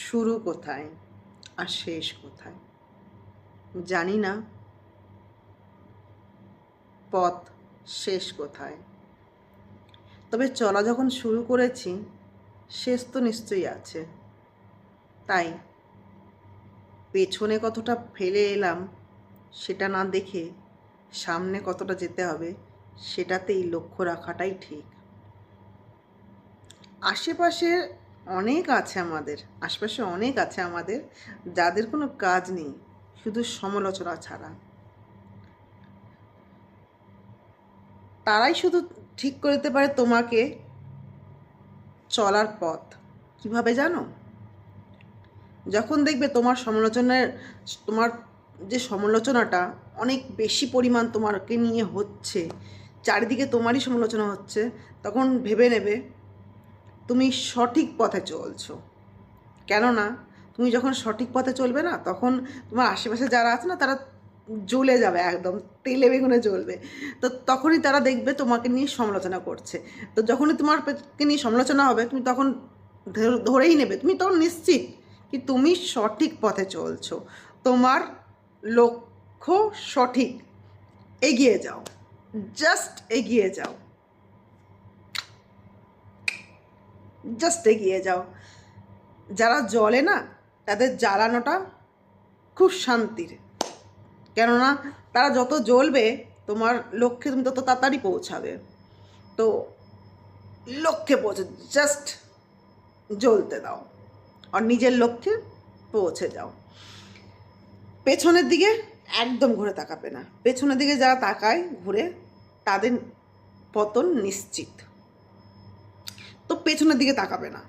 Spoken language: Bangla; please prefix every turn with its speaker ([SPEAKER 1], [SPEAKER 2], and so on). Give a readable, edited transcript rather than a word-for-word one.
[SPEAKER 1] শুরু কোথায় আর শেষ কোথায় জানি না, পথ শেষ কোথায়। তবে চলা যখন শুরু করেছি, শেষ তো নিশ্চয়ই আছে। তাই পেছনে কতটা ফেলে এলাম সেটা না দেখে সামনে কতটা যেতে হবে সেটাতেই লক্ষ্য রাখাটাই ঠিক। আশেপাশে অনেক আছে আমাদের যাদের কোনো কাজ নেই শুধু সমালোচনা ছাড়া। তারাই শুধু ঠিক করে দিতে পারে তোমাকে চলার পথ। কিভাবে জানো? যখন দেখবে তোমার যে সমালোচনাটা অনেক বেশি পরিমাণ তোমাকে নিয়ে হচ্ছে, চারিদিকে তোমারই সমালোচনা হচ্ছে, তখন ভেবে নেবে তুমি সঠিক পথে চলছো। কেননা তুমি যখন সঠিক পথে চলবে না, তখন তোমার আশেপাশে যারা আছে না, তারা জ্বলে যাবে, একদম তেলে বেগুনে জ্বলবে। তো তখনই তারা দেখবে তোমাকে নিয়ে সমালোচনা করছে। তো যখনই তোমাকে নিয়ে সমালোচনা হবে, তুমি তখন ধরেই নেবে, তুমি তখন নিশ্চিত কি তুমি সঠিক পথে চলছো, তোমার লক্ষ্য সঠিক। এগিয়ে যাও, জাস্ট এগিয়ে যাও, জাস্ট এগিয়ে যাও। যারা জ্বলে না, তাদের জ্বালানোটা খুব শান্তির। কেননা তারা যত জ্বলবে তোমার লক্ষ্যে তুমি তত তাড়াতাড়ি পৌঁছাবে। তো লক্ষ্যে পৌঁছে জাস্ট জ্বলতে দাও আর নিজের লক্ষ্যে পৌঁছে যাও। পেছনের দিকে একদম ঘুরে তাকাবে না। পেছনের দিকে যারা তাকায় ঘুরে, তাদের পতন নিশ্চিত। তো পেছনের দিকে তাকাবে না।